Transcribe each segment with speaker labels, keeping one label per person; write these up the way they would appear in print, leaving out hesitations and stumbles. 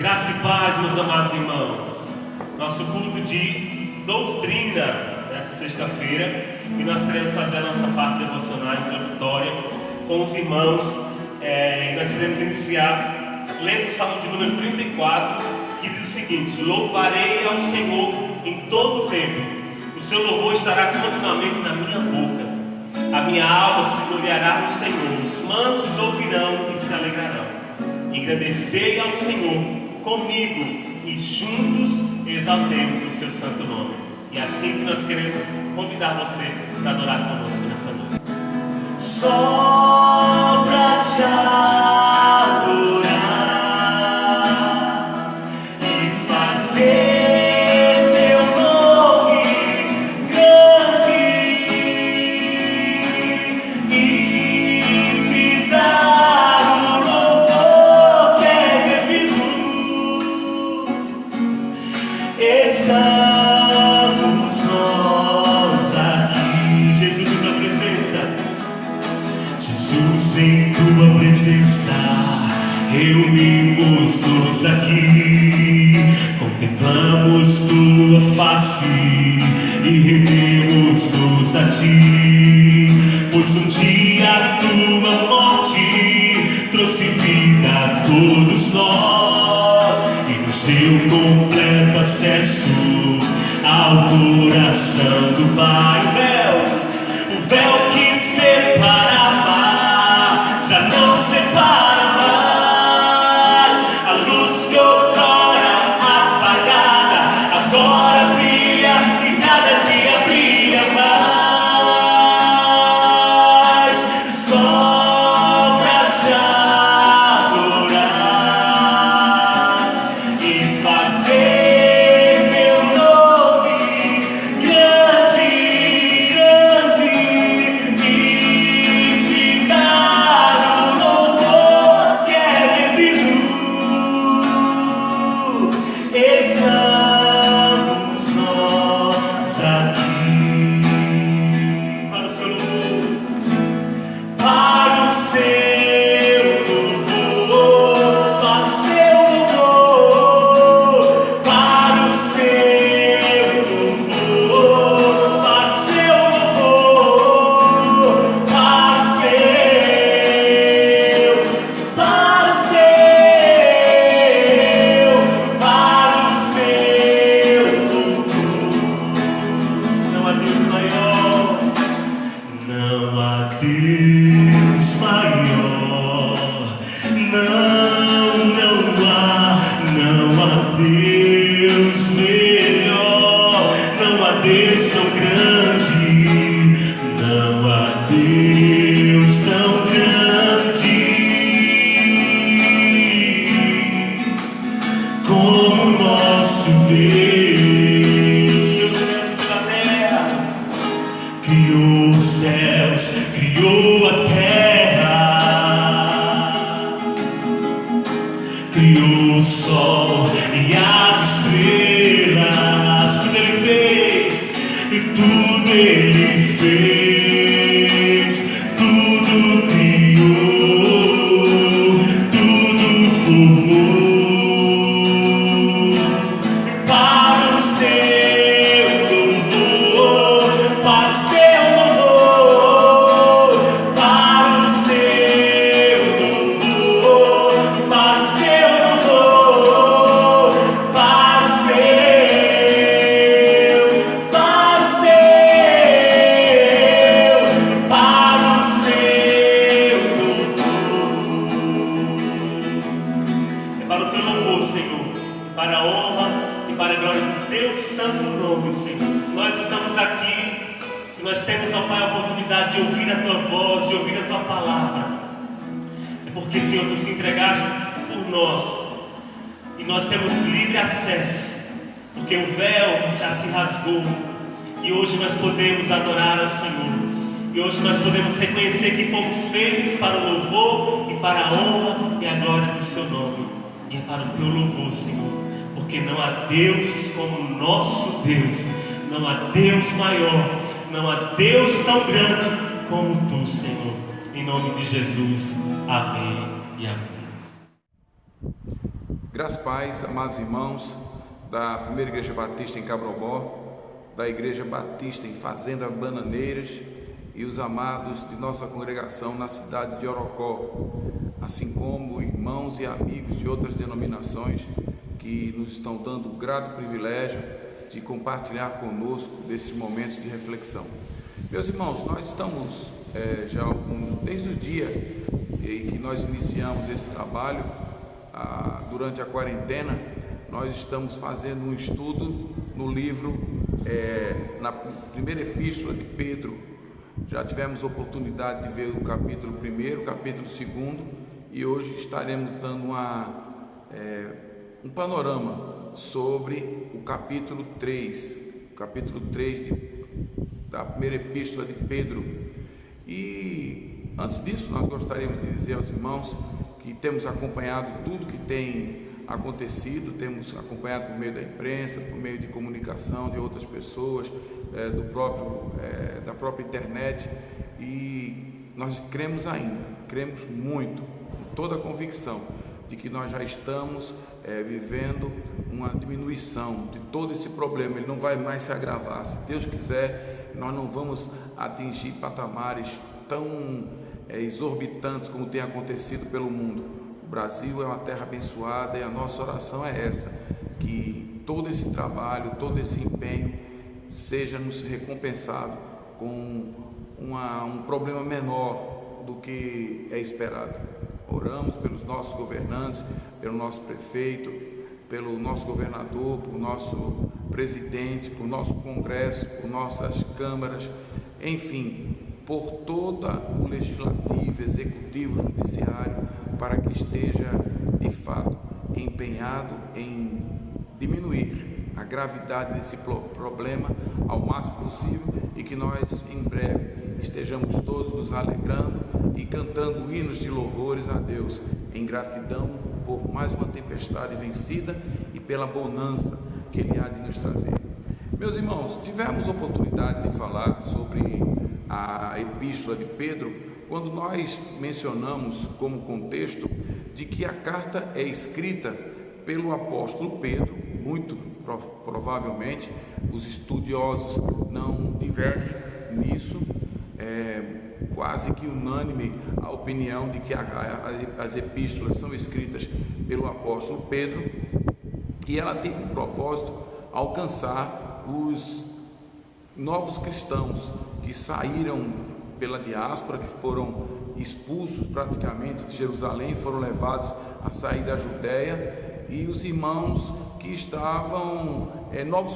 Speaker 1: Graça e paz, meus amados irmãos. Nosso culto de doutrina nessa sexta-feira, e nós queremos fazer a nossa parte devocional introdutória com os irmãos. Nós queremos iniciar lendo o Salmo de número 34, que diz o seguinte: louvarei ao Senhor em todo o tempo, o seu louvor estará continuamente na minha boca. A minha alma se gloriará no Senhor, os mansos ouvirão e se alegrarão. Engrandecerei ao Senhor comigo e juntos exaltemos o seu santo nome. E assim que nós queremos convidar você para adorar conosco nessa noite. Só pra te adorar e fazer estamos nós aqui. Jesus, em tua presença. Jesus, em tua presença, reunimos-nos aqui. Contemplamos tua face e rendemos-nos a ti. Pois um dia a tua morte trouxe vida a todos nós, e no seu completo acesso ao coração do Pai, o véu que separava já não separa mais. A luz que outrora apagada agora brilha e cada dia brilha mais. Só pra te adorar e fazer reconhecer que fomos feitos para o louvor e para a honra e a glória do seu nome, e é para o teu louvor, Senhor, porque não há Deus como o nosso Deus, não há Deus maior, não há Deus tão grande como tu, Senhor. Em nome de Jesus, amém e amém.
Speaker 2: Graças pais, amados irmãos da Primeira Igreja Batista em Cabrobó, da Igreja Batista em Fazenda Bananeiras e os amados de nossa congregação na cidade de Orocó, assim como irmãos e amigos de outras denominações que nos estão dando o grato privilégio de compartilhar conosco desses momentos de reflexão. Meus irmãos, nós estamos desde o dia em que nós iniciamos esse trabalho, durante a quarentena, nós estamos fazendo um estudo no livro, na primeira epístola de Pedro. Já tivemos oportunidade de ver o capítulo 1, o capítulo 2, e hoje estaremos dando um panorama sobre o capítulo 3, da primeira epístola de Pedro. E antes disso, nós gostaríamos de dizer aos irmãos que temos acompanhado tudo que tem acontecido, temos acompanhado por meio da imprensa, por meio de comunicação de outras pessoas, da própria internet, e nós cremos muito, com toda a convicção de que nós já estamos vivendo uma diminuição de todo esse problema. Ele não vai mais se agravar. Se Deus quiser, nós não vamos atingir patamares tão exorbitantes como tem acontecido pelo mundo. O Brasil é uma terra abençoada e a nossa oração é essa, que todo esse trabalho, todo esse empenho seja nos recompensado com um problema menor do que é esperado. Oramos pelos nossos governantes, pelo nosso prefeito, pelo nosso governador, por nosso presidente, por nosso congresso, por nossas câmaras, enfim, por todo o legislativo, executivo, judiciário, para que esteja de fato empenhado em diminuir a gravidade desse problema ao máximo possível, e que nós em breve estejamos todos nos alegrando e cantando hinos de louvores a Deus, em gratidão por mais uma tempestade vencida e pela bonança que Ele há de nos trazer. Meus irmãos, tivemos oportunidade de falar sobre a epístola de Pedro quando nós mencionamos como contexto de que a carta é escrita pelo apóstolo Pedro. Muito provavelmente os estudiosos não divergem nisso, quase que unânime a opinião de que as epístolas são escritas pelo apóstolo Pedro, e ela tem por propósito alcançar os novos cristãos que saíram pela diáspora, que foram expulsos praticamente de Jerusalém, foram levados a sair da Judéia, e os irmãos que estavam novos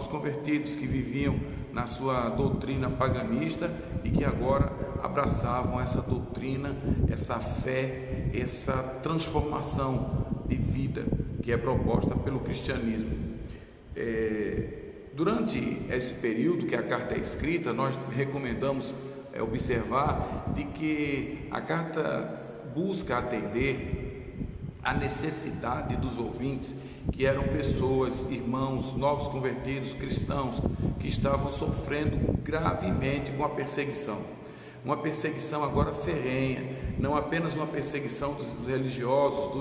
Speaker 2: convertidos que viviam na sua doutrina paganista e que agora abraçavam essa doutrina, essa fé, essa transformação de vida que é proposta pelo cristianismo. Durante esse período que a carta é escrita, nós recomendamos observar de que a carta busca atender a necessidade dos ouvintes, que eram pessoas, irmãos, novos convertidos, cristãos, que estavam sofrendo gravemente com a perseguição. Uma perseguição agora ferrenha, não apenas uma perseguição dos religiosos,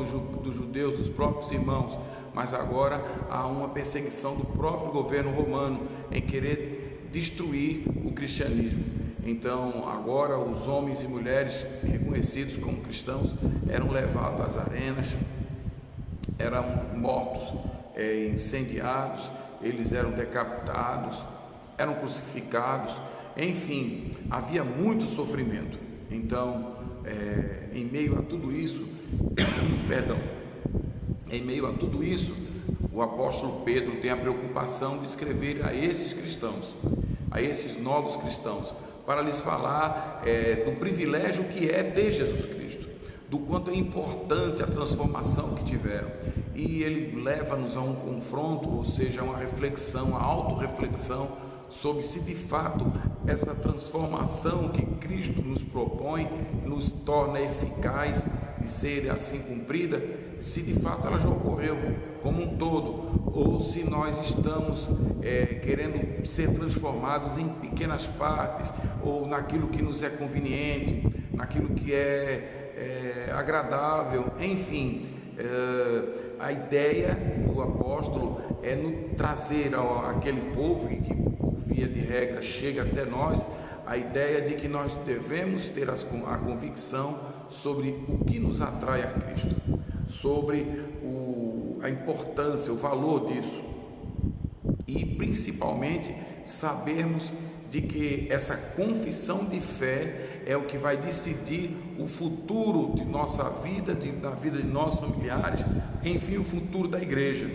Speaker 2: dos judeus, dos próprios irmãos, mas agora há uma perseguição do próprio governo romano em querer destruir o cristianismo. Então agora os homens e mulheres reconhecidos como cristãos eram levados às arenas, eram mortos, incendiados, eles eram decapitados, eram crucificados, enfim, havia muito sofrimento. Então, em meio a tudo isso, o apóstolo Pedro tem a preocupação de escrever a esses cristãos, a esses novos cristãos, para lhes falar do privilégio que é ter Jesus Cristo, do quanto é importante a transformação que tiveram. E ele leva-nos a um confronto, ou seja, a uma reflexão, a autorreflexão sobre se de fato essa transformação que Cristo nos propõe nos torna eficaz de ser assim cumprida, se de fato ela já ocorreu como um todo, ou se nós estamos querendo ser transformados em pequenas partes, ou naquilo que nos é conveniente, naquilo que é agradável, enfim. a ideia do apóstolo é trazer aquele povo que, por via de regra, chega até nós, a ideia de que nós devemos ter a convicção sobre o que nos atrai a Cristo, sobre a importância, o valor disso, e principalmente sabermos de que essa confissão de fé é o que vai decidir o futuro de nossa vida, da vida de nossos familiares, enfim, o futuro da igreja.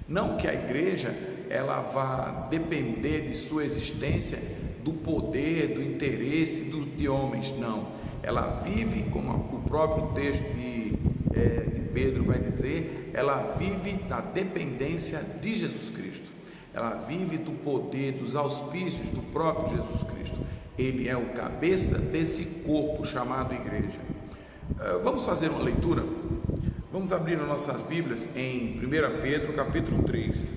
Speaker 2: Não que a igreja ela vá depender de sua existência do poder, do interesse de homens, não. Ela vive, como o próprio texto de Pedro vai dizer, ela vive da dependência de Jesus Cristo. Ela vive do poder, dos auspícios do próprio Jesus Cristo. Ele é o cabeça desse corpo chamado igreja. Vamos fazer uma leitura? Vamos abrir as nossas Bíblias em 1 Pedro capítulo 3.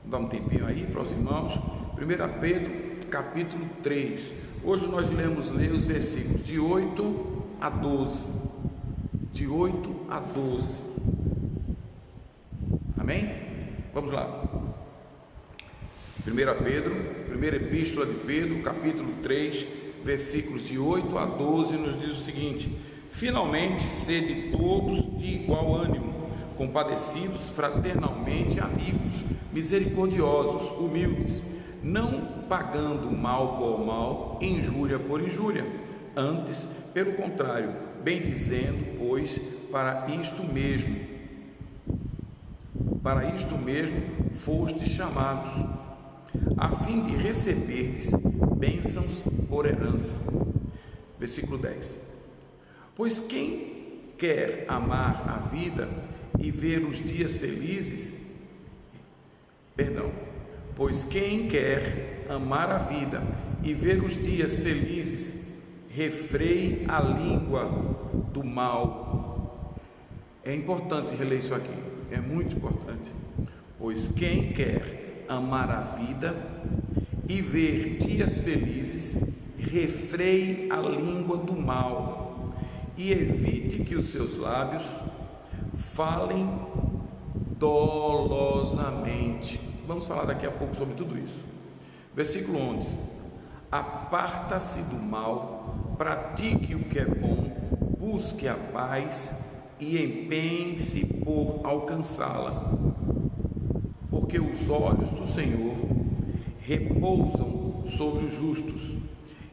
Speaker 2: Vou dar um tempinho aí para os irmãos. 1 Pedro capítulo 3. Hoje nós iremos ler os versículos de 8 a 12. De 8 a 12. Amém? Vamos lá. 1 Pedro, primeira epístola de Pedro, capítulo 3, versículos de 8 a 12, nos diz o seguinte: finalmente, sede todos de igual ânimo, compadecidos fraternalmente, amigos, misericordiosos, humildes, não pagando mal por mal, injúria por injúria, antes, pelo contrário, bendizendo, pois para isto mesmo fostes chamados, a fim de receberdes bênçãos por herança. Versículo 10: pois quem quer amar a vida e ver os dias felizes, pois quem quer amar a vida e ver os dias felizes, refreie a língua do mal. É importante reler isso aqui, é muito importante. Pois quem quer amar a vida e ver dias felizes, refreie a língua do mal e evite que os seus lábios falem dolosamente. Vamos falar daqui a pouco sobre tudo isso. Versículo 11: aparta-se do mal, pratique o que é bom, busque a paz e empenhe-se por alcançá-la, porque os olhos do Senhor repousam sobre os justos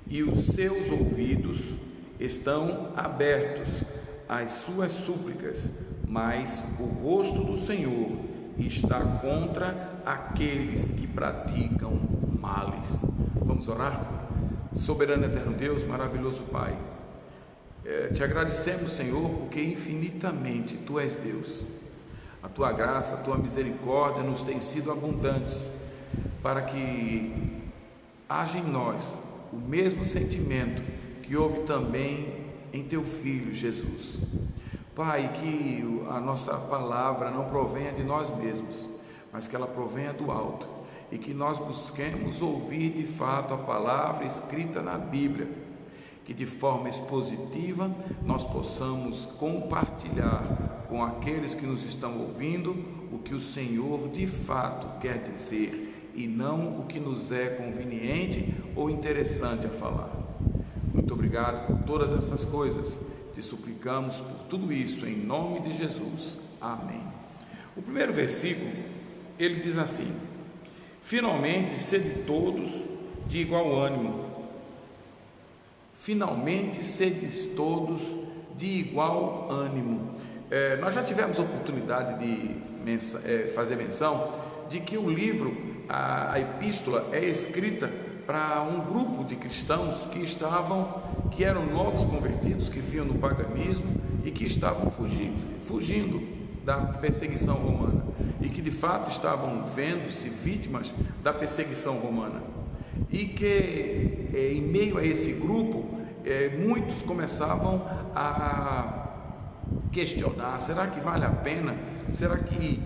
Speaker 2: e os seus ouvidos estão abertos às suas súplicas, mas o rosto do Senhor está contra aqueles que praticam males. Vamos orar? Soberano eterno Deus, maravilhoso Pai, te agradecemos, Senhor, porque infinitamente Tu és Deus. A Tua graça, a Tua misericórdia nos tem sido abundantes, para que haja em nós o mesmo sentimento que houve também em Teu Filho Jesus. Pai, que a nossa palavra não provenha de nós mesmos, mas que ela provenha do alto, e que nós busquemos ouvir de fato a palavra escrita na Bíblia, que de forma expositiva nós possamos compartilhar com aqueles que nos estão ouvindo o que o Senhor de fato quer dizer, e não o que nos é conveniente ou interessante a falar. Muito obrigado por todas essas coisas, te suplicamos por tudo isso, em nome de Jesus, amém. O primeiro versículo, ele diz assim: finalmente sede todos de igual ânimo. Finalmente sedes todos de igual ânimo. Nós já tivemos a oportunidade de fazer menção de que o livro, a epístola, é escrita para um grupo de cristãos que eram novos convertidos, que viviam no paganismo e que estavam fugindo da perseguição romana, e que de fato estavam vendo-se vítimas da perseguição romana, e que em meio a esse grupo muitos começavam a questionar: será que vale a pena? Será que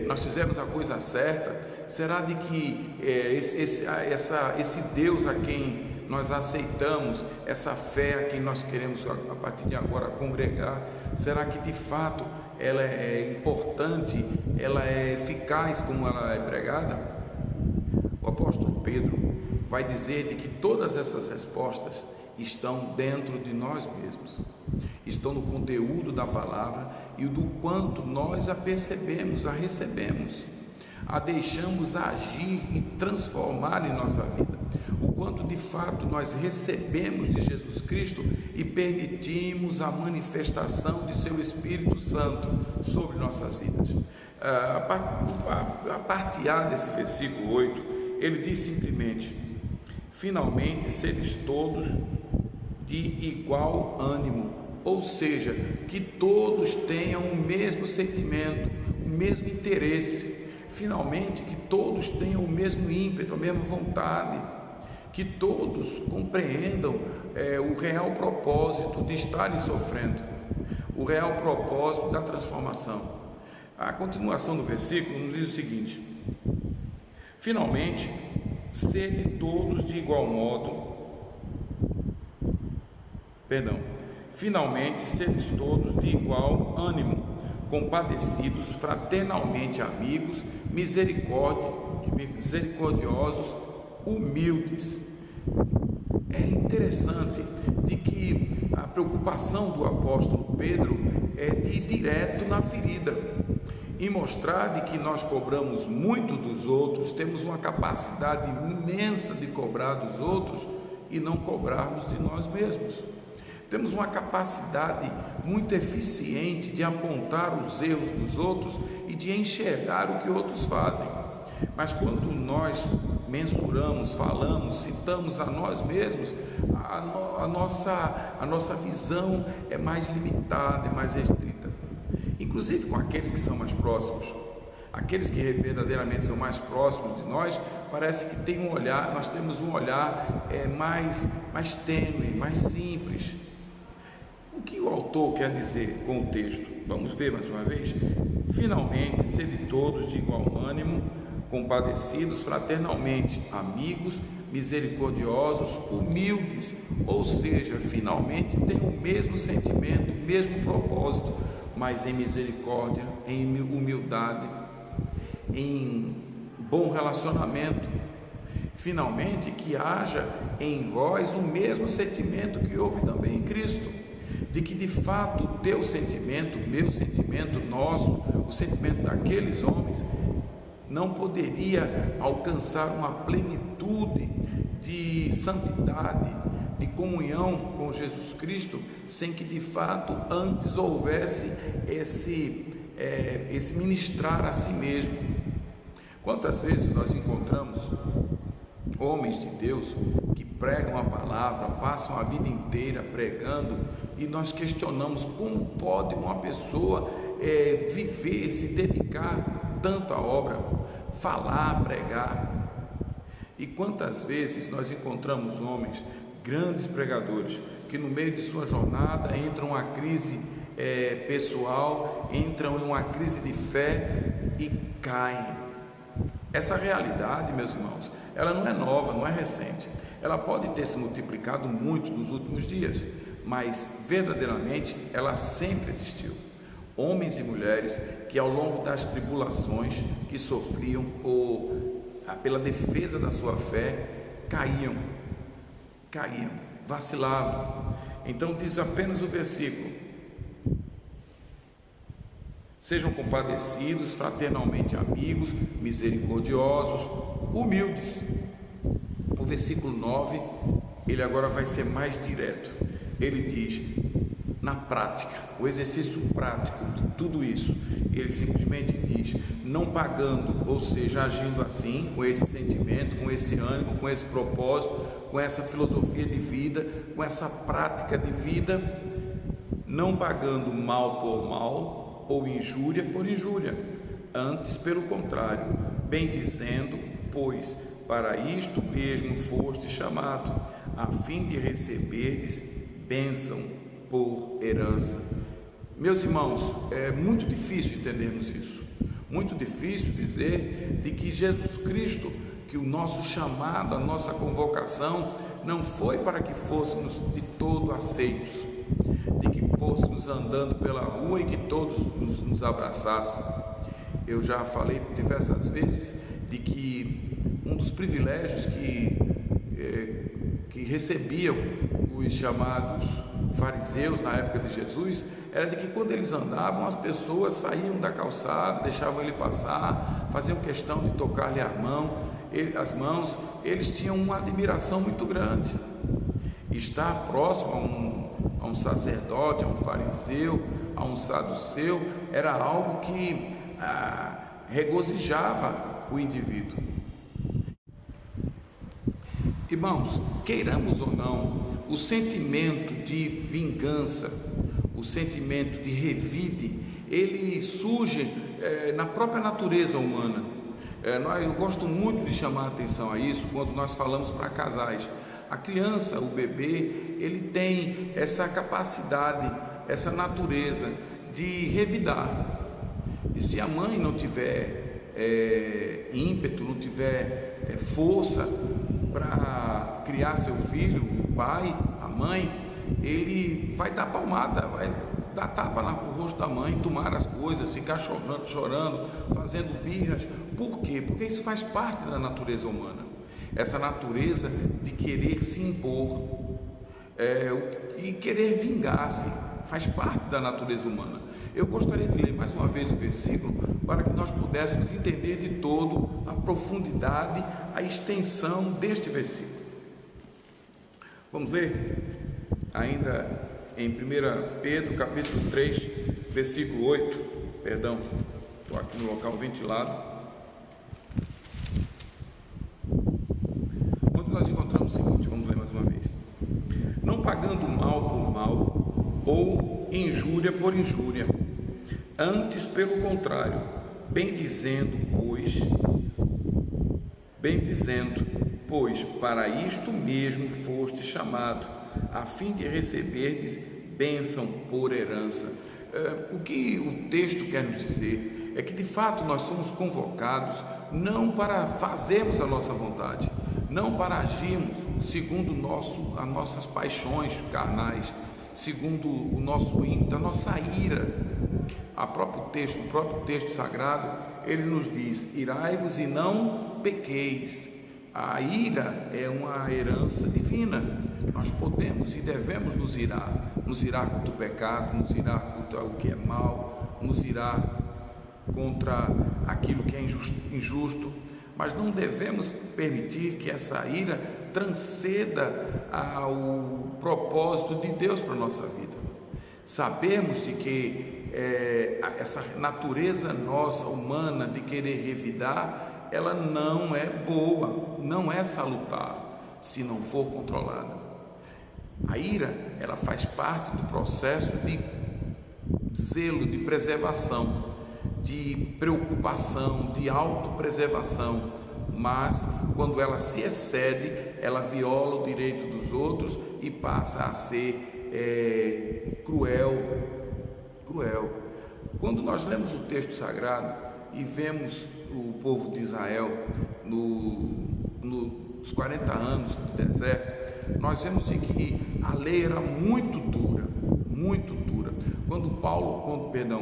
Speaker 2: nós fizemos a coisa certa? Será de que esse Deus a quem nós aceitamos essa fé a quem nós queremos a partir de agora congregar? Será que de fato ela é importante, ela é eficaz como ela é pregada? O apóstolo Pedro vai dizer de que todas essas respostas estão dentro de nós mesmos, estão no conteúdo da palavra e do quanto nós a percebemos, a recebemos, a deixamos agir e transformar em nossa vida, o quanto de fato nós recebemos de Jesus Cristo e permitimos a manifestação de seu Espírito Santo sobre nossas vidas. A parte A desse versículo 8, ele diz simplesmente: finalmente seres todos de igual ânimo, ou seja, que todos tenham o mesmo sentimento, o mesmo interesse, finalmente que todos tenham o mesmo ímpeto, a mesma vontade, que todos compreendam o real propósito de estarem sofrendo, o real propósito da transformação. A continuação do versículo nos diz o seguinte: finalmente, sede todos de igual modo, finalmente sedes todos de igual ânimo, compadecidos, fraternalmente amigos, misericordiosos, humildes. É interessante de que a preocupação do apóstolo Pedro é de ir direto na ferida e mostrar de que nós cobramos muito dos outros, temos uma capacidade imensa de cobrar dos outros e não cobrarmos de nós mesmos. Temos uma capacidade muito eficiente de apontar os erros dos outros e de enxergar o que outros fazem. Mas quando nós mensuramos, falamos, citamos a nós mesmos, a nossa visão é mais limitada, é mais restrita. Inclusive com aqueles que são mais próximos. Aqueles que verdadeiramente são mais próximos de nós, parece que tem um olhar, nós temos um olhar mais tênue, mais simples. O que o autor quer dizer com o texto? Vamos ver mais uma vez. Finalmente, sede todos de igual ânimo, compadecidos, fraternalmente amigos, misericordiosos, humildes, ou seja, finalmente tem o mesmo sentimento, o mesmo propósito, mas em misericórdia, em humildade, em bom relacionamento. Finalmente, que haja em vós o mesmo sentimento que houve também em Cristo, de que de fato o teu sentimento, o meu sentimento, nosso, o sentimento daqueles homens não poderia alcançar uma plenitude de santidade, de comunhão com Jesus Cristo, sem que de fato antes houvesse esse ministrar a si mesmo. Quantas vezes nós encontramos homens de Deus que pregam a palavra, passam a vida inteira pregando, e nós questionamos como pode uma pessoa viver, se dedicar tanto à obra, falar, pregar. E quantas vezes nós encontramos homens, grandes pregadores, que no meio de sua jornada entram em uma crise pessoal, entram em uma crise de fé e caem. Essa realidade, meus irmãos, ela não é nova, não é recente. Ela pode ter se multiplicado muito nos últimos dias, mas verdadeiramente ela sempre existiu. Homens e mulheres que ao longo das tribulações que sofriam pela defesa da sua fé, caíam, vacilavam. Então diz apenas o versículo: sejam compadecidos, fraternalmente amigos, misericordiosos, humildes. O versículo 9, ele agora vai ser mais direto. Ele diz, na prática, o exercício prático de tudo isso, ele simplesmente diz, não pagando, ou seja, agindo assim, com esse sentimento, com esse ânimo, com esse propósito, com essa filosofia de vida, com essa prática de vida, não pagando mal por mal, ou injúria por injúria, antes pelo contrário, bem dizendo, pois para isto mesmo foste chamado, a fim de receberdes bênção por herança. Meus irmãos, é muito difícil entendermos isso, muito difícil dizer de que Jesus Cristo, que o nosso chamado, a nossa convocação não foi para que fôssemos de todo aceitos, de que fôssemos andando pela rua e que todos nos abraçassem. Eu já falei diversas vezes de que um dos privilégios que recebiam os chamados fariseus na época de Jesus era de que quando eles andavam, as pessoas saíam da calçada, deixavam ele passar, faziam questão de tocar-lhe as mãos. Eles tinham uma admiração muito grande. Estar próximo a um sacerdote, a um fariseu, a um saduceu, era algo que regozijava o indivíduo. Irmãos, queiramos ou não, o sentimento de vingança, o sentimento de revide, ele surge na própria natureza humana. Eu gosto muito de chamar a atenção a isso quando nós falamos para casais. A criança, o bebê, ele tem essa capacidade, essa natureza de revidar. E se a mãe não tiver ímpeto, não tiver força para criar seu filho, o pai, a mãe, ele vai dar palmada, vai dar tapa no rosto da mãe, tomar as coisas, ficar chorando, fazendo birras. Por quê? Porque isso faz parte da natureza humana, essa natureza de querer se impor e querer vingar-se, faz parte da natureza humana. Eu gostaria de ler mais uma vez o versículo para que nós pudéssemos entender de todo a profundidade, a extensão deste versículo. Vamos ler ainda em 1 Pedro capítulo 3, versículo 8, estou aqui no local ventilado, onde nós encontramos o seguinte, vamos ler mais uma vez: não pagando mal por mal, ou injúria por injúria, antes pelo contrário, bendizendo, pois para isto mesmo foste chamado, a fim de receberdes bênção por herança. O que o texto quer nos dizer é que de fato nós somos convocados não para fazermos a nossa vontade, não para agirmos segundo as nossas paixões carnais, segundo o nosso ímpeto, a nossa ira. O próprio texto sagrado, ele nos diz: irai-vos e não pequeis. A ira é uma herança divina. Nós podemos e devemos nos irar contra o pecado, nos irar contra o que é mal, nos irar contra aquilo que é injusto, mas não devemos permitir que essa ira transceda ao propósito de Deus para a nossa vida. Sabemos de que essa natureza nossa humana de querer revidar, ela não é boa, não é salutar se não for controlada. A ira, ela faz parte do processo de zelo, de preservação, de preocupação, de autopreservação, mas quando ela se excede, ela viola o direito dos outros e passa a ser cruel. Quando nós lemos o texto sagrado e vemos o povo de Israel nos 40 anos do deserto, nós vemos que a lei era muito dura.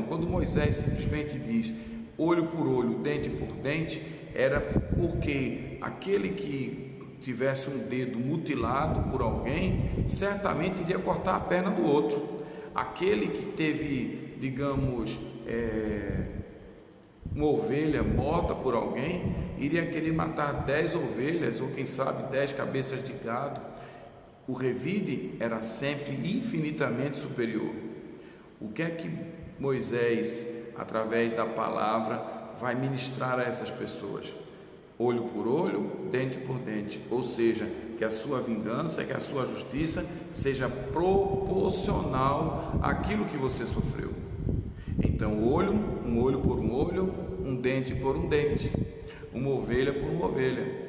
Speaker 2: Quando Moisés simplesmente diz olho por olho, dente por dente, era porque aquele que tivesse um dedo mutilado por alguém, certamente iria cortar a perna do outro. Aquele que teve, digamos, uma ovelha morta por alguém, iria querer matar 10 ovelhas, ou quem sabe 10 cabeças de gado. O revide era sempre infinitamente superior. O que é que Moisés, através da palavra, vai ministrar a essas pessoas? Olho por olho, dente por dente, ou seja, que a sua vingança, que a sua justiça seja proporcional àquilo que você sofreu. Então, um olho por um olho, um dente por um dente, uma ovelha por uma ovelha.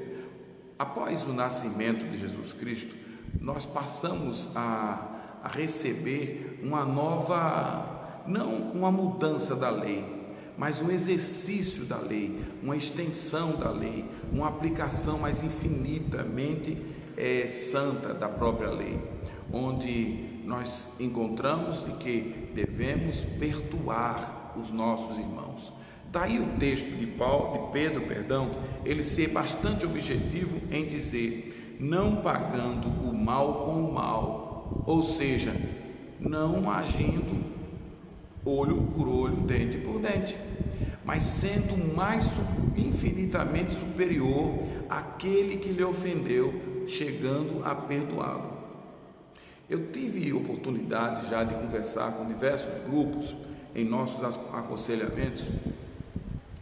Speaker 2: Após o nascimento de Jesus Cristo, nós passamos a receber uma nova, não uma mudança da lei, mas um exercício da lei, uma extensão da lei, uma aplicação mais infinitamente santa da própria lei, onde nós encontramos de que devemos perdoar os nossos irmãos. Daí o texto de Pedro, ele ser bastante objetivo em dizer: não pagando o mal com o mal, ou seja, não agindo olho por olho, dente por dente, mas sendo infinitamente superior àquele que lhe ofendeu, chegando a perdoá-lo. Eu tive oportunidade já de conversar com diversos grupos em nossos aconselhamentos,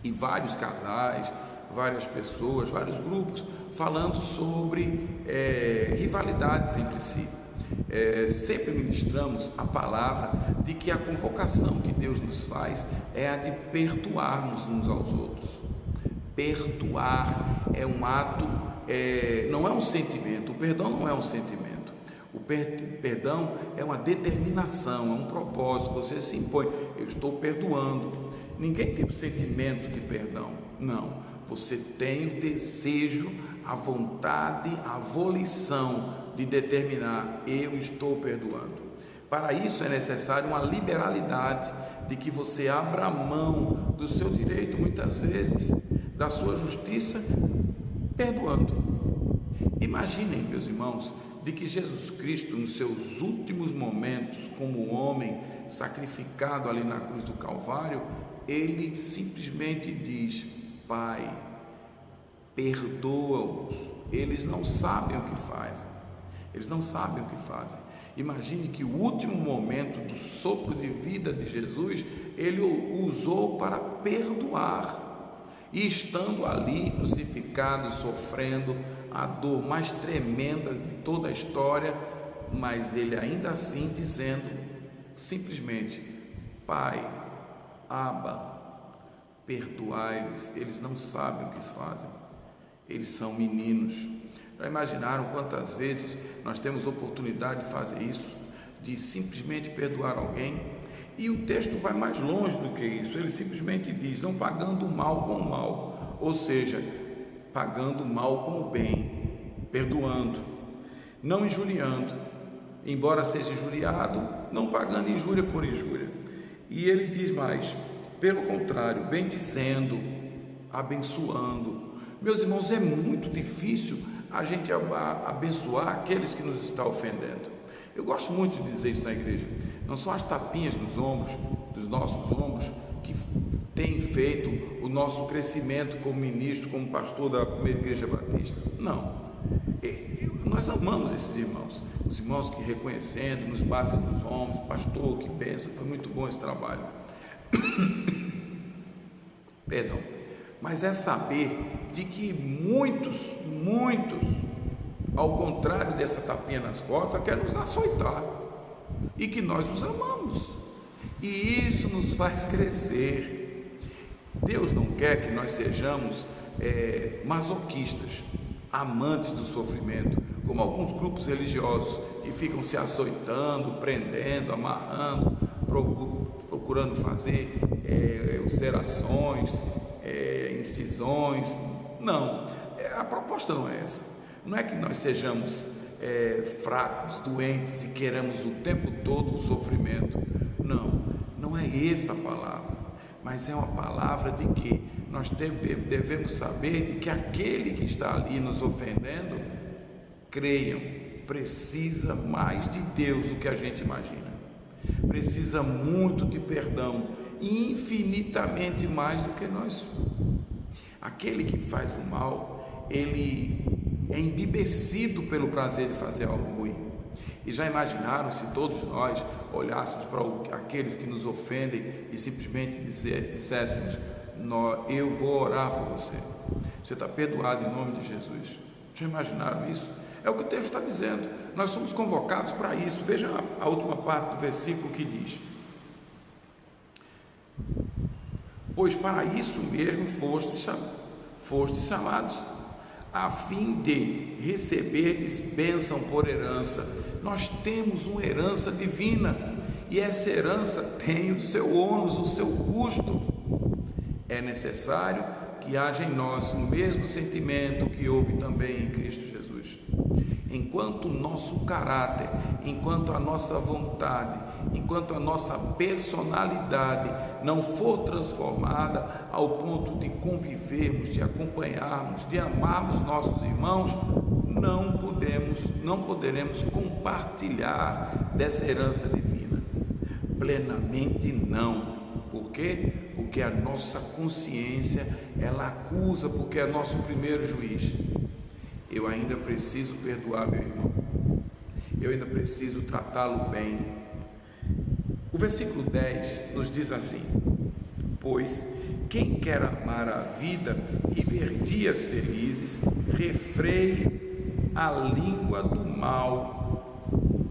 Speaker 2: e vários casais, várias pessoas, vários grupos falando sobre rivalidades entre si. Sempre ministramos a palavra de que a convocação que Deus nos faz é a de perdoarmos uns aos outros. Perdoar é um ato, não é um sentimento. O perdão não é um sentimento. O perdão é uma determinação, é um propósito. Você se impõe: eu estou perdoando. Ninguém tem o sentimento de perdão, não. Você tem o desejo, a vontade, a volição de determinar: eu estou perdoando. Para isso é necessário uma liberalidade, de que você abra mão do seu direito, muitas vezes, da sua justiça, perdoando. Imaginem, meus irmãos, de que Jesus Cristo, nos seus últimos momentos como homem sacrificado ali na cruz do Calvário, ele simplesmente diz: Pai, perdoa-os, eles não sabem o que fazem. Eles não sabem o que fazem. Imagine que o último momento do sopro de vida de Jesus, ele o usou para perdoar. E estando ali crucificado, sofrendo a dor mais tremenda de toda a história, mas ele ainda assim dizendo simplesmente: Pai, Abba, perdoai-lhes, eles não sabem o que fazem, eles são meninos. Já imaginaram quantas vezes nós temos oportunidade de fazer isso, de simplesmente perdoar alguém? E o texto vai mais longe do que isso. Ele simplesmente diz: não pagando o mal com o mal, ou seja, pagando o mal com o bem, perdoando, não injuriando, embora seja injuriado, não pagando injúria por injúria. E ele diz mais: pelo contrário, bendizendo, abençoando. Meus irmãos, é muito difícil a gente abençoar aqueles que nos estão ofendendo. Eu gosto muito de dizer isso na igreja. Não são as tapinhas nos ombros, dos nossos ombros, que têm feito o nosso crescimento como ministro, como pastor da primeira igreja batista. Não. Nós amamos esses irmãos, os irmãos que reconhecendo, nos batem nos ombros: pastor, que bênção, foi muito bom esse trabalho. Perdão. Mas é saber de que muitos, ao contrário dessa tapinha nas costas, querem nos açoitar, e que nós os amamos, e isso nos faz crescer. Deus não quer que nós sejamos masoquistas, amantes do sofrimento, como alguns grupos religiosos que ficam se açoitando, prendendo, amarrando, procurando fazer ulcerações, incisões. Não, a proposta não é essa. Não é que nós sejamos fracos, doentes e queremos o tempo todo o sofrimento. Não é essa a palavra, mas é uma palavra de que nós devemos saber de que aquele que está ali nos ofendendo, creiam, precisa mais de Deus do que a gente imagina, precisa muito de perdão, infinitamente mais do que nós. Aquele que faz o mal, ele é embebecido pelo prazer de fazer algo ruim. E já imaginaram se todos nós olhássemos para aqueles que nos ofendem e simplesmente disséssemos: eu vou orar por você, você está perdoado em nome de Jesus? Já imaginaram isso? É o que o texto está dizendo. Nós somos convocados para isso. Veja a última parte do versículo que diz: pois para isso mesmo fostes chamados, a fim de receberdes bênção por herança. Nós temos uma herança divina, e essa herança tem o seu ônus, o seu custo. É necessário que haja em nós o mesmo sentimento que houve também em Cristo Jesus. Enquanto o nosso caráter, enquanto a nossa vontade, enquanto a nossa personalidade não for transformada ao ponto de convivermos, de acompanharmos, de amarmos nossos irmãos, não poderemos compartilhar dessa herança divina. Plenamente não. Por quê? Porque a nossa consciência, ela acusa, porque é nosso primeiro juiz. Eu ainda preciso perdoar meu irmão. Eu ainda preciso tratá-lo bem. O versículo 10 nos diz assim: pois quem quer amar a vida e ver dias felizes, refreie a língua do mal.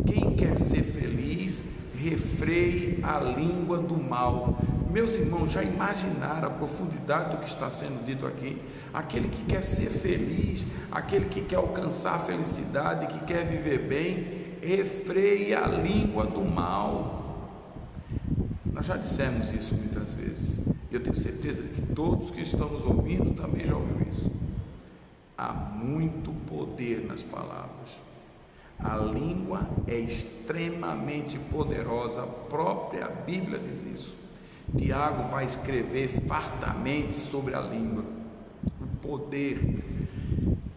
Speaker 2: Quem quer ser feliz, refreie a língua do mal. Meus irmãos, já imaginaram a profundidade do que está sendo dito aqui? Aquele que quer ser feliz, aquele que quer alcançar a felicidade, que quer viver bem, refreie a língua do mal. Nós já dissemos isso muitas vezes, e eu tenho certeza de que todos que estão nos ouvindo também já ouviram isso. Há muito poder nas palavras. A língua é extremamente poderosa, a própria Bíblia diz isso. Tiago vai escrever fartamente sobre a língua, o poder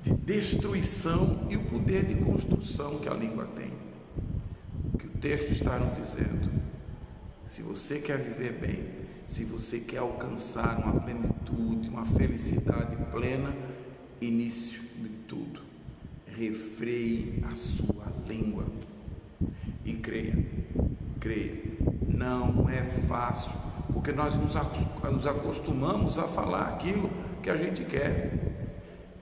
Speaker 2: de destruição e o poder de construção que a língua tem. O que o texto está nos dizendo: se você quer viver bem, se você quer alcançar uma plenitude, uma felicidade plena, início de tudo, refreie a sua língua e creia, não é fácil, porque nós nos acostumamos a falar aquilo que a gente quer.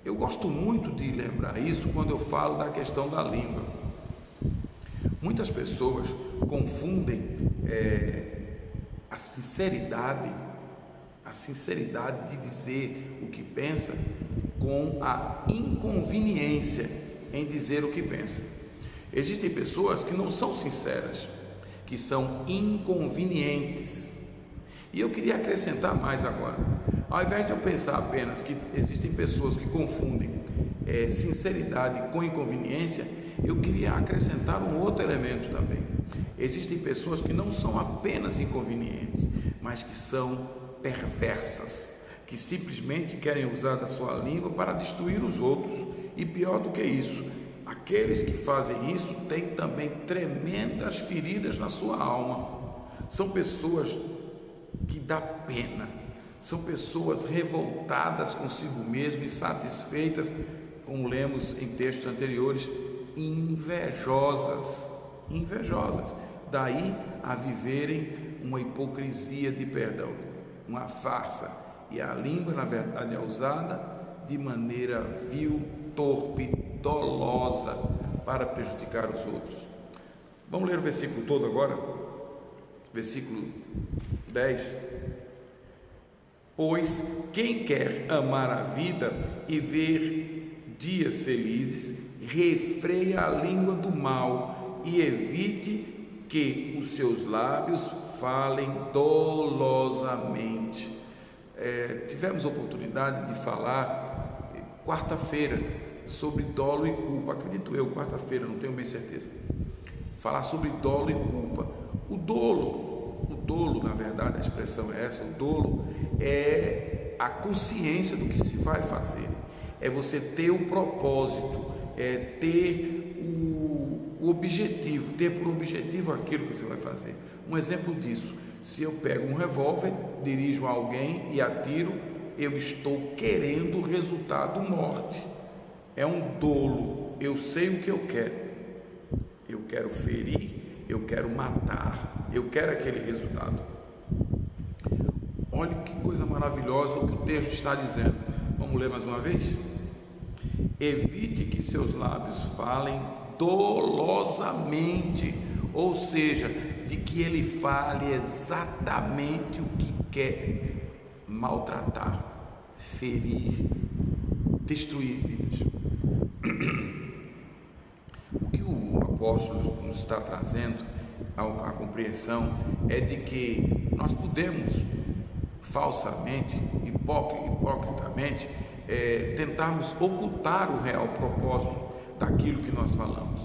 Speaker 2: Eu gosto muito de lembrar isso quando eu falo da questão da língua. Muitas pessoas confundem a sinceridade de dizer o que pensa com a inconveniência em dizer o que pensa. Existem pessoas que não são sinceras, que são inconvenientes. E eu queria acrescentar mais agora. Ao invés de eu pensar apenas que existem pessoas que confundem sinceridade com inconveniência, eu queria acrescentar um outro elemento também. Existem pessoas que não são apenas inconvenientes, mas que são perversas, que simplesmente querem usar da sua língua para destruir os outros. E pior do que isso, aqueles que fazem isso têm também tremendas feridas na sua alma. São pessoas que dá pena, são pessoas revoltadas consigo mesmo, insatisfeitas, como lemos em textos anteriores, invejosas, daí a viverem uma hipocrisia de perdão, uma farsa, e a língua na verdade é usada de maneira vil, torpe, dolosa, para prejudicar os outros. Vamos ler o versículo todo agora, versículo 10. Pois quem quer amar a vida e ver dias felizes, refreia a língua do mal e evite que os seus lábios falem dolosamente. Tivemos a oportunidade de falar quarta-feira sobre dolo e culpa, acredito eu, quarta-feira, não tenho bem certeza, falar sobre dolo e culpa. O dolo, na verdade, a expressão é essa, o dolo é a consciência do que se vai fazer, é você ter o propósito, é ter o objetivo, ter por objetivo aquilo que você vai fazer. Um exemplo disso: se eu pego um revólver, dirijo a alguém e atiro, eu estou querendo o resultado morte. É um dolo, eu sei o que eu quero ferir, eu quero matar, eu quero aquele resultado. Olha que coisa maravilhosa o que o texto está dizendo. Vamos ler mais uma vez? Evite que seus lábios falem dolosamente, ou seja, de que ele fale exatamente o que quer: maltratar, ferir, destruir vidas. O que o apóstolo nos está trazendo à compreensão é de que nós podemos falsamente, hipocritamente, tentarmos ocultar o real propósito daquilo que nós falamos,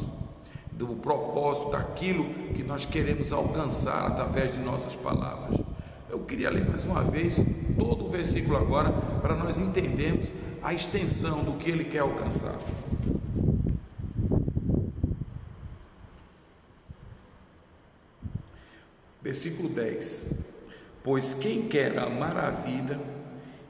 Speaker 2: do propósito daquilo que nós queremos alcançar através de nossas palavras. Eu queria ler mais uma vez todo o versículo agora, para nós entendermos a extensão do que ele quer alcançar. Versículo 10: pois quem quer amar a vida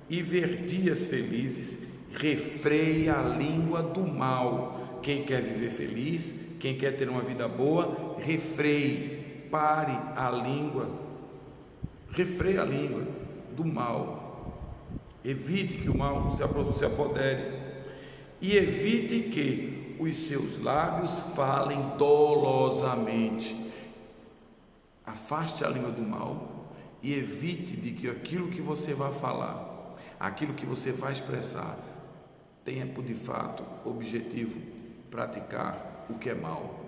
Speaker 2: e ver dias felizes, refreie a língua do mal. Quem quer viver feliz, quem quer ter uma vida boa, refreie, pare a língua, refreie a língua do mal, evite que o mal se apodere, e evite que os seus lábios falem dolosamente. Afaste a língua do mal e evite de que aquilo que você vai falar, aquilo que você vai expressar, tenha por de fato objetivo praticar o que é mal.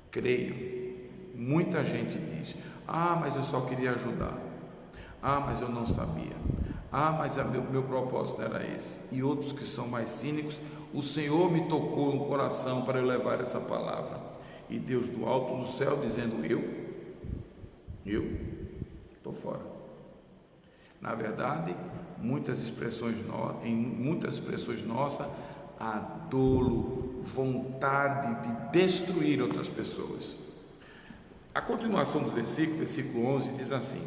Speaker 2: Creio, muita gente diz: mas eu só queria ajudar, mas eu não sabia, mas meu propósito era esse. E outros que são mais cínicos: o Senhor me tocou no coração para eu levar essa palavra, e Deus do alto do céu dizendo: eu estou fora. Na verdade, em muitas expressões nossas, há dolo, vontade de destruir outras pessoas. A continuação do versículo 11 diz assim: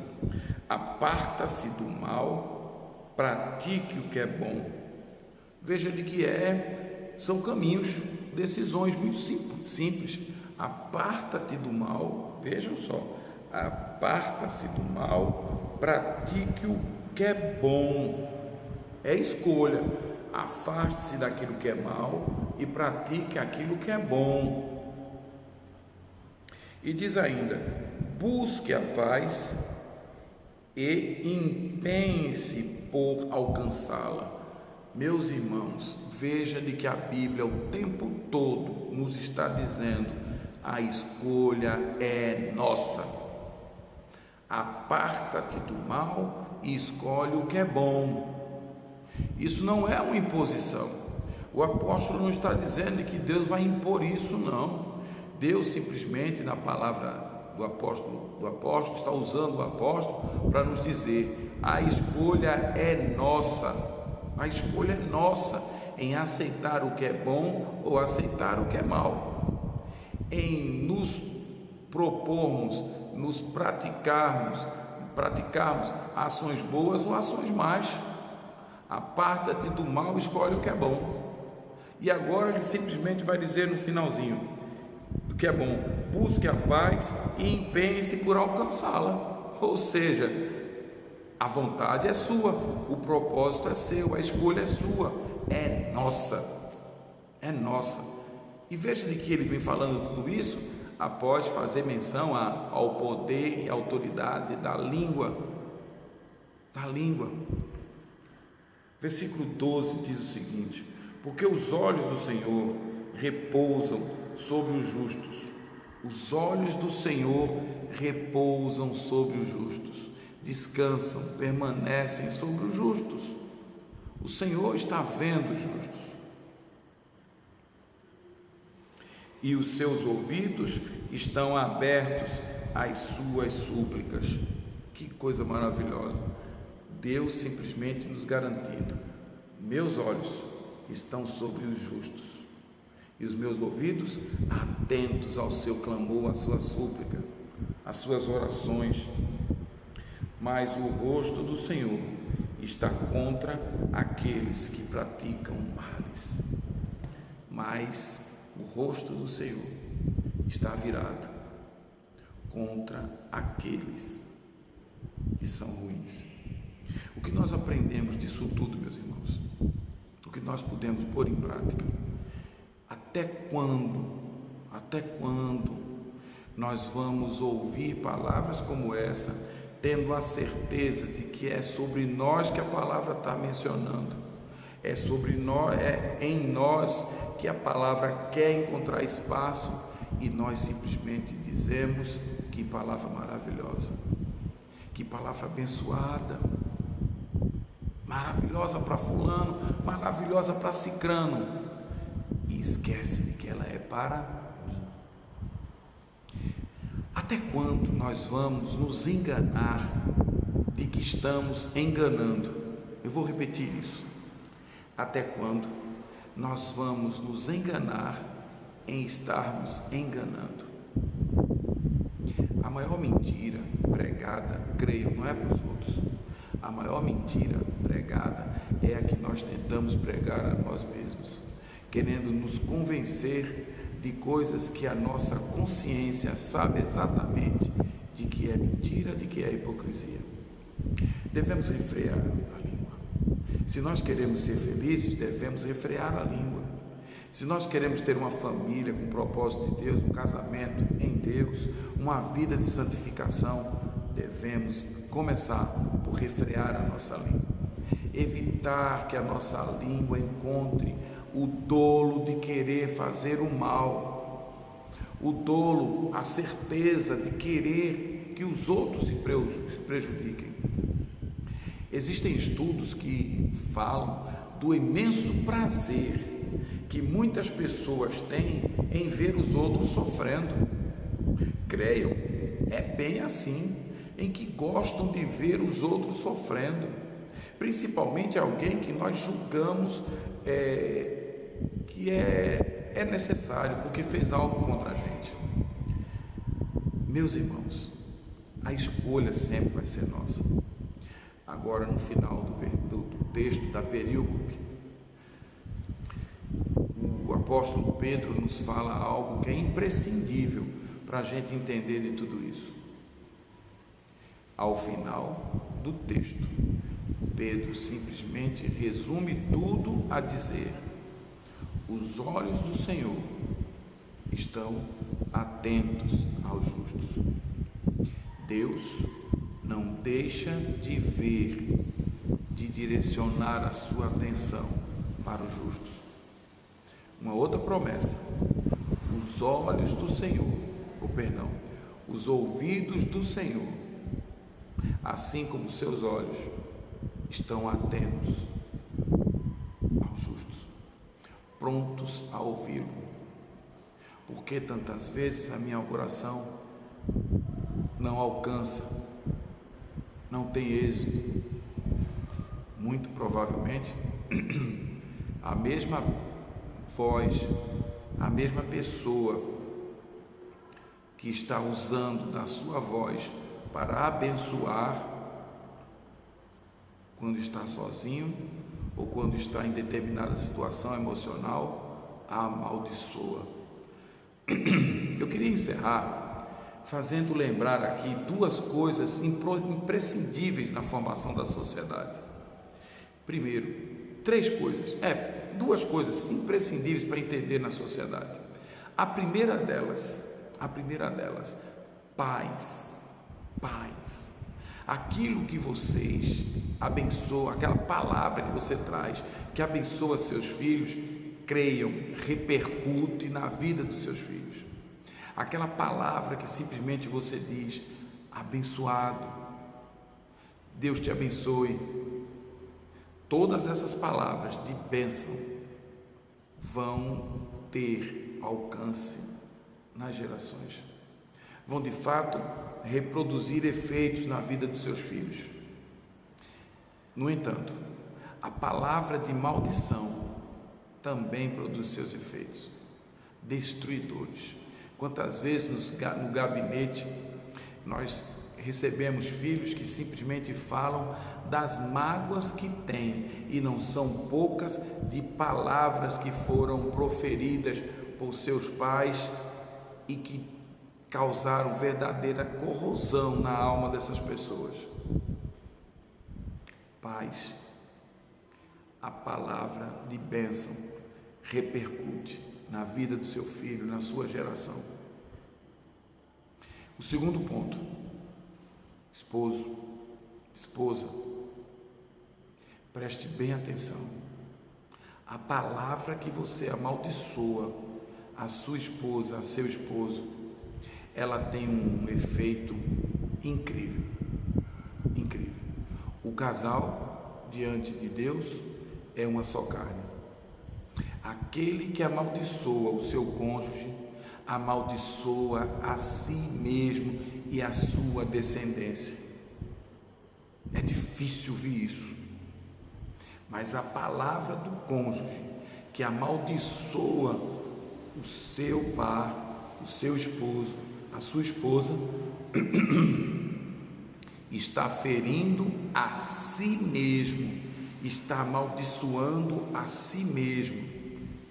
Speaker 2: aparta-se do mal, pratique o que é bom. Veja de que são caminhos, decisões muito simples. Aparta-te do mal, vejam só, aparta-se do mal, pratique o que é bom. É escolha. Afaste-se daquilo que é mal e pratique aquilo que é bom. E diz ainda: busque a paz e empenhe-se por alcançá-la. Meus irmãos, veja de que a Bíblia o tempo todo nos está dizendo: a escolha é nossa. Aparta-te do mal e escolhe o que é bom. Isso não é uma imposição. O apóstolo não está dizendo que Deus vai impor isso, não. Deus simplesmente, na palavra do apóstolo está usando o apóstolo para nos dizer: a escolha é nossa. A escolha é nossa em aceitar o que é bom ou aceitar o que é mal, em nos propormos, nos praticarmos ações boas ou ações más. Aparta-te do mal, escolhe o que é bom. E agora ele simplesmente vai dizer no finalzinho do que é bom: busque a paz e empenhe-se por alcançá-la. Ou seja, a vontade é sua, o propósito é seu, a escolha é sua, é nossa, é nossa. E veja de que ele vem falando tudo isso após fazer menção ao poder e autoridade da língua. Versículo 12 diz o seguinte: porque os olhos do Senhor repousam sobre os justos. Os olhos do Senhor repousam sobre os justos, descansam, permanecem sobre os justos. O Senhor está vendo os justos. E os seus ouvidos estão abertos às suas súplicas. Que coisa maravilhosa! Deus simplesmente nos garantindo: meus olhos estão sobre os justos e os meus ouvidos atentos ao seu clamor, à sua súplica, às suas orações. Mas o rosto do Senhor está contra aqueles que praticam males. Mas o rosto do Senhor está virado contra aqueles que são ruins. O que nós aprendemos disso tudo, meus irmãos? O que nós podemos pôr em prática? Até quando nós vamos ouvir palavras como essa, tendo a certeza de que é sobre nós que a palavra está mencionando, é sobre nós, é em nós que a palavra quer encontrar espaço, e nós simplesmente dizemos: que palavra maravilhosa, que palavra abençoada, maravilhosa para fulano, maravilhosa para cicrano, e esquece de que ela é para mim. Até quando nós vamos nos enganar de que estamos enganando? Eu vou repetir isso. Até quando nós vamos nos enganar em estarmos enganando? A maior mentira pregada, creio, não é para os outros. A maior mentira pregada é a que nós tentamos pregar a nós mesmos, querendo nos convencer de coisas que a nossa consciência sabe exatamente de que é mentira, de que é hipocrisia. Devemos refrear a língua. Se nós queremos ser felizes, devemos refrear a língua. Se nós queremos ter uma família com o propósito de Deus, um casamento em Deus, uma vida de santificação, devemos começar por refrear a nossa língua. Evitar que a nossa língua encontre o dolo de querer fazer o mal, o dolo, a certeza de querer que os outros se prejudiquem. Existem estudos que falam do imenso prazer que muitas pessoas têm em ver os outros sofrendo. Creiam, é bem assim, em que gostam de ver os outros sofrendo, principalmente alguém que nós julgamos que é necessário porque fez algo contra a gente. Meus irmãos, a escolha sempre vai ser nossa. Agora, no final do texto da perícope, o apóstolo Pedro nos fala algo que é imprescindível para a gente entender de tudo isso. Ao final do texto, Pedro simplesmente resume tudo a dizer: os olhos do Senhor estão atentos aos justos. Deus não deixa de ver, de direcionar a sua atenção para os justos. Uma outra promessa: os olhos do Senhor, os ouvidos do Senhor, assim como os seus olhos, estão atentos aos justos, prontos a ouvi-lo. Porque tantas vezes a minha oração não alcança, não tem êxito? Muito provavelmente a mesma voz, a mesma pessoa que está usando da sua voz para abençoar, quando está sozinho ou quando está em determinada situação emocional, a amaldiçoa. Eu queria encerrar fazendo lembrar aqui duas coisas imprescindíveis na formação da sociedade. Primeiro, duas coisas imprescindíveis para entender na sociedade. A primeira delas, paz. Aquilo que vocês abençoam, aquela palavra que você traz, que abençoa seus filhos, creiam, repercute na vida dos seus filhos. Aquela palavra que simplesmente você diz: abençoado, Deus te abençoe. Todas essas palavras de bênção vão ter alcance nas gerações, vão de fato reproduzir efeitos na vida dos seus filhos. No entanto, a palavra de maldição também produz seus efeitos destruidores. Quantas vezes no gabinete nós recebemos filhos que simplesmente falam das mágoas que têm, e não são poucas, de palavras que foram proferidas por seus pais e que causaram verdadeira corrosão na alma dessas pessoas. Paz, a palavra de bênção repercute na vida do seu filho, na sua geração. O segundo ponto: esposo, esposa, preste bem atenção. A palavra que você amaldiçoa a sua esposa, a seu esposo, ela tem um efeito incrível. O casal diante de Deus é uma só carne. Aquele que amaldiçoa o seu cônjuge, amaldiçoa a si mesmo e a sua descendência. É difícil ouvir isso, mas a palavra do cônjuge que amaldiçoa o seu par, o seu esposo, a sua esposa, está ferindo a si mesmo, está amaldiçoando a si mesmo,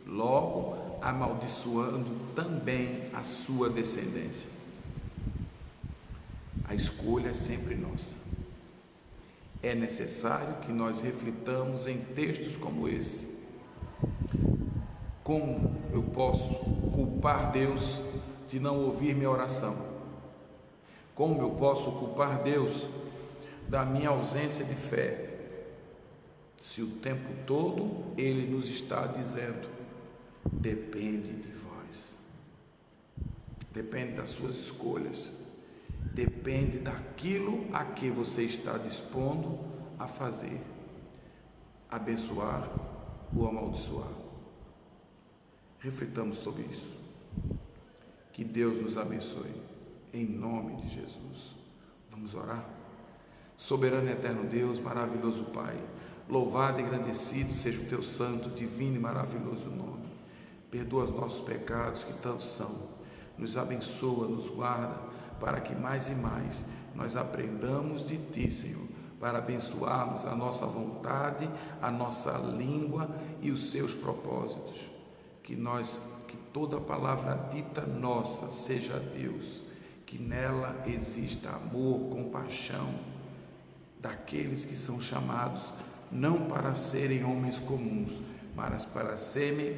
Speaker 2: logo amaldiçoando também a sua descendência. A escolha é sempre nossa. É necessário que nós reflitamos em textos como esse. Como eu posso culpar Deus de não ouvir minha oração? Como eu posso culpar Deus da minha ausência de fé, se o tempo todo Ele nos está dizendo: depende de vós, depende das suas escolhas, depende daquilo a que você está dispondo a fazer, abençoar ou amaldiçoar. Reflitamos sobre isso. Que Deus nos abençoe, em nome de Jesus. Vamos orar? Soberano e eterno Deus, maravilhoso Pai, louvado e agradecido seja o teu santo, divino e maravilhoso nome. Perdoa os nossos pecados, que tantos são. Nos abençoa, nos guarda, para que mais e mais nós aprendamos de Ti, Senhor, para abençoarmos a nossa vontade, a nossa língua e os seus propósitos. Que toda palavra dita nossa seja Deus, que nela exista amor, compaixão, daqueles que são chamados não para serem homens comuns, mas para serem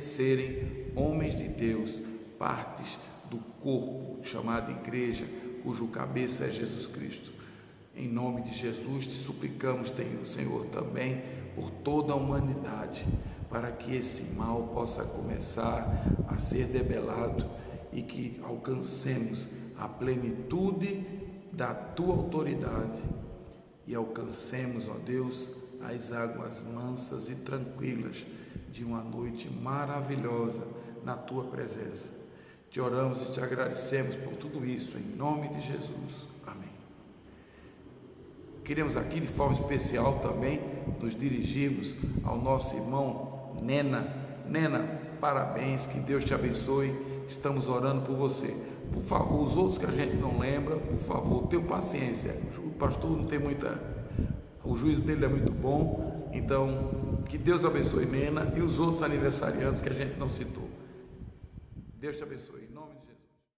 Speaker 2: homens de Deus, partes do corpo chamado igreja, cujo cabeça é Jesus Cristo. Em nome de Jesus te suplicamos, Senhor, também por toda a humanidade, para que esse mal possa começar a ser debelado e que alcancemos a plenitude da Tua autoridade e alcancemos, ó Deus, as águas mansas e tranquilas de uma noite maravilhosa na Tua presença. Te oramos e te agradecemos por tudo isso, em nome de Jesus. Amém. Queremos aqui de forma especial também nos dirigirmos ao nosso irmão Nena, parabéns, que Deus te abençoe, estamos orando por você. Por favor, os outros que a gente não lembra, por favor, tenham paciência, o pastor não tem o juízo dele é muito bom, então que Deus abençoe Nena e os outros aniversariantes que a gente não citou. Deus te abençoe, em nome de